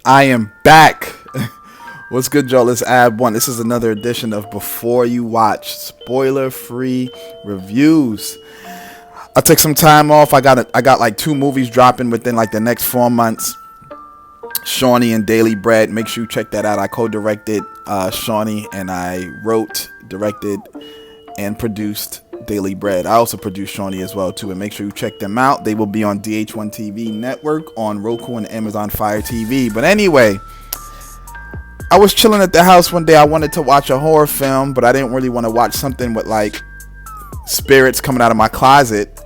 I am back. What's good, y'all? It's Abwon. This is another edition of Before You Watch, spoiler-free reviews. I took some time off. I got like 2 movies dropping within like the next 4 months. Shawnee and Daily Bread. Make sure you check that out. I co-directed Shawnee, and I wrote, directed, and produced Daily Bread. I also produced Shawnee as well too, and make sure you check them out. They will be on DH1 TV network, on Roku and Amazon Fire TV. But anyway, I was chilling at the house one day. I wanted to watch a horror film, but I didn't really want to watch something with like spirits coming out of my closet.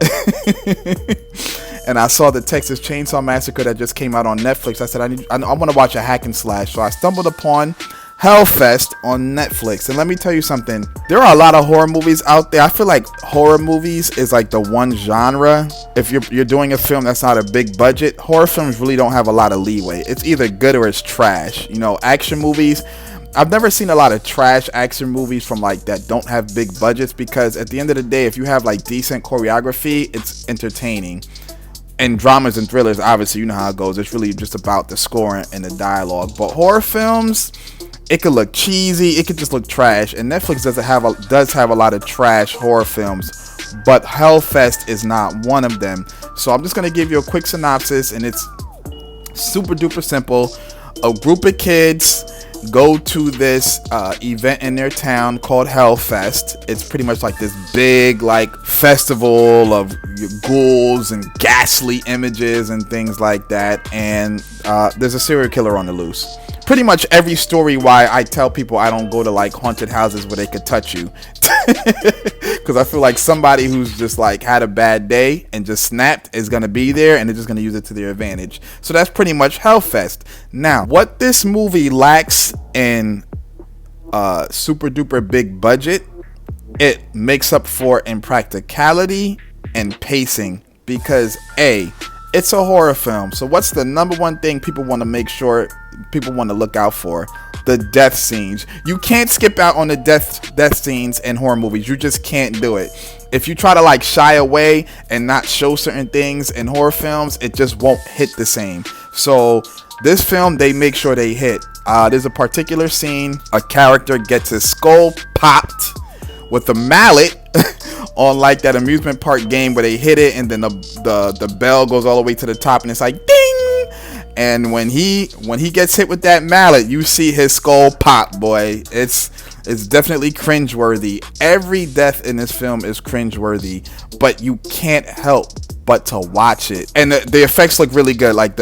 And I saw the Texas Chainsaw Massacre that just came out on Netflix. I said I want to watch a hack and slash, so I stumbled upon HellFest on Netflix. And let me tell you something, there are a lot of horror movies out there. I feel like horror movies is like the one genre. If you're doing a film that's not a big budget, horror films really don't have a lot of leeway. It's either good or it's trash. You know, action movies, I've never seen a lot of trash action movies from like that don't have big budgets, because at the end of the day, if you have like decent choreography, it's entertaining. And dramas and thrillers, obviously, you know how it goes. It's really just about the score and the dialogue. But horror films, it could look cheesy, it could just look trash. And Netflix does have a lot of trash horror films, but HellFest is not one of them. So I'm just gonna give you a quick synopsis, and it's super duper simple. A group of kids go to this event in their town called HellFest. It's pretty much like this big like festival of ghouls and ghastly images and things like that, and there's a serial killer on the loose. Pretty much every story why I tell people I don't go to like haunted houses where they could touch you, because I feel like somebody who's just like had a bad day and just snapped is gonna be there, and they're just gonna use it to their advantage. So that's pretty much HellFest. Now, what this movie lacks in super duper big budget, it makes up for in practicality and pacing, because it's a horror film. So what's the number one thing people want to look out for? The death scenes. You can't skip out on the death scenes in horror movies. You just can't do it. If you try to like shy away and not show certain things in horror films, it just won't hit the same. So this film, they make sure they hit. There's a particular scene, a character gets his skull popped with a mallet on like that amusement park game where they hit it, and then the bell goes all the way to the top, and it's like ding. And when he gets hit with that mallet, you see his skull pop, boy. It's definitely cringeworthy. Every death in this film is cringeworthy, but you can't help but to watch it. And the effects look really good, like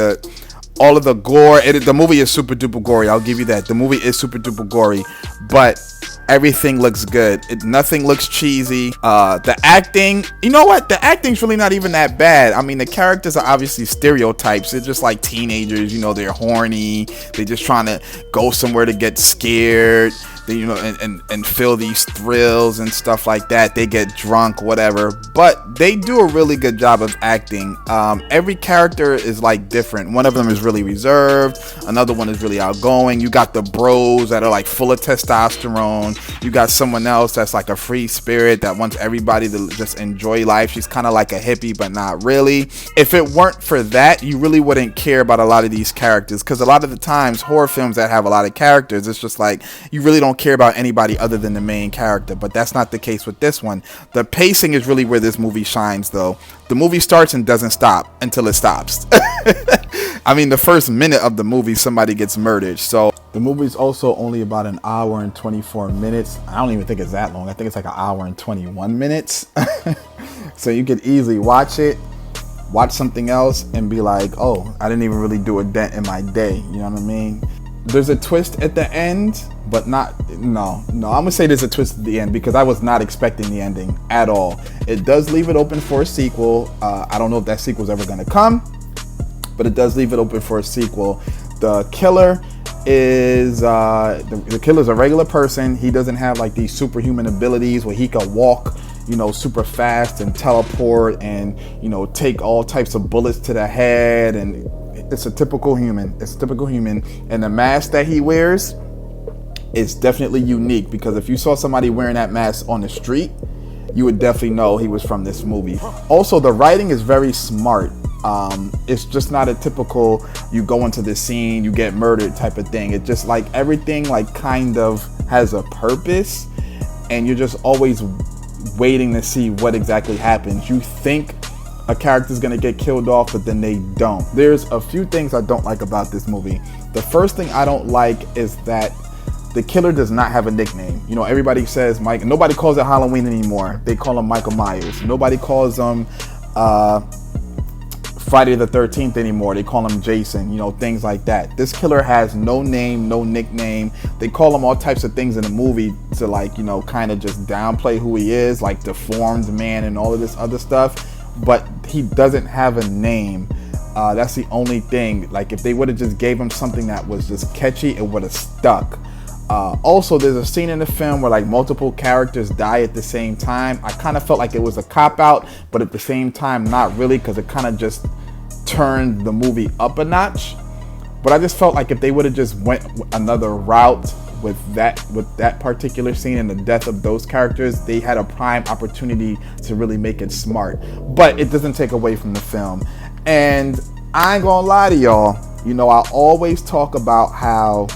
all of the gore. The movie is super duper gory, I'll give you that. The movie is super duper gory, but everything looks good. Nothing looks cheesy. The acting, you know what? The acting's really not even that bad. I mean, the characters are obviously stereotypes. They're just like teenagers, you know, they're horny. They're just trying to go somewhere to get scared. They, you know, and feel these thrills and stuff like that. They get drunk, whatever. But they do a really good job of acting. Every character is like different. One of them is really reserved. Another one is really outgoing. You got the bros that are like full of testosterone. You got someone else that's like a free spirit that wants everybody to just enjoy life. She's kind of like a hippie, but not really. If it weren't for that, you really wouldn't care about a lot of these characters, because a lot of the times horror films that have a lot of characters, it's just like you really don't care about anybody other than the main character. But that's not the case with this one. The pacing is really where this movie shines, though. The movie starts and doesn't stop until it stops. I mean, the first minute of the movie, somebody gets murdered. So the movie is also only about an hour and 24 minutes. I don't even think it's that long. I think it's like an hour and 21 minutes. So you could easily watch it, watch something else, and be like, oh, I didn't even really do a dent in my day. You know what I mean? There's a twist at the end, but no, I'm gonna say there's a twist at the end, because I was not expecting the ending at all. It does leave it open for a sequel. I don't know if that sequel's ever gonna come, but it does leave it open for a sequel. The killer is the killer's a regular person. He doesn't have like these superhuman abilities where he can walk, you know, super fast and teleport and, you know, take all types of bullets to the head. And it's a typical human. And the mask that he wears It's definitely unique, because if you saw somebody wearing that mask on the street, you would definitely know he was from this movie. Also, the writing is very smart. It's just not a typical you go into the scene, you get murdered type of thing. It's just like everything like kind of has a purpose, and you're just always waiting to see what exactly happens. You think a character's gonna get killed off, but then they don't. There's a few things I don't like about this movie. The first thing I don't like is that the killer does not have a nickname. You know, everybody says Mike. Nobody calls it Halloween anymore. They call him Michael Myers. Nobody calls him Friday the 13th anymore. They call him Jason. You know, things like that. This killer has no name, no nickname. They call him all types of things in the movie to, like, you know, kind of just downplay who he is, like deformed man and all of this other stuff. But he doesn't have a name. That's the only thing. Like, if they would have just gave him something that was just catchy, it would have stuck. Also, there's a scene in the film where like multiple characters die at the same time. I kind of felt like it was a cop-out, but at the same time not really, because it kind of just turned the movie up a notch. But I just felt like if they would have just went another route with that particular scene and the death of those characters, they had a prime opportunity to really make it smart. But it doesn't take away from the film. And I ain't gonna lie to y'all, you know, I always talk about how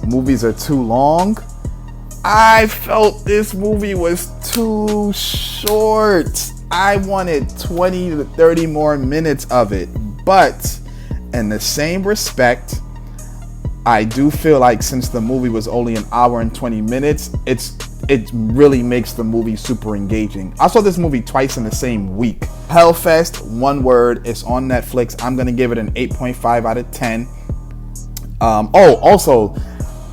movies are too long. I felt this movie was too short. I wanted 20 to 30 more minutes of it. But in the same respect, I do feel like since the movie was only an hour and 20 minutes, it really makes the movie super engaging. I saw this movie twice in the same week. HellFest, one word, it's on Netflix. I'm gonna give it an 8.5 out of 10. Also,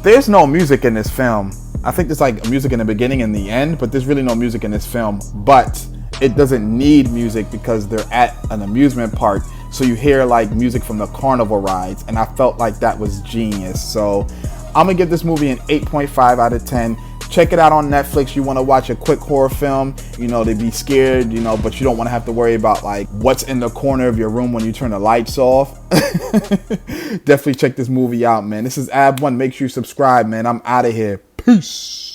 there's no music in this film. I think there's like music in the beginning and the end, but there's really no music in this film. But it doesn't need music because they're at an amusement park. So you hear like music from the carnival rides, and I felt like that was genius. So I'm gonna give this movie an 8.5 out of 10. Check it out on Netflix. You want to watch a quick horror film, you know, to be scared, you know, but you don't want to have to worry about like what's in the corner of your room when you turn the lights off. Definitely check this movie out, man. This is Abwon. Make sure you subscribe, man. I'm out of here. Peace.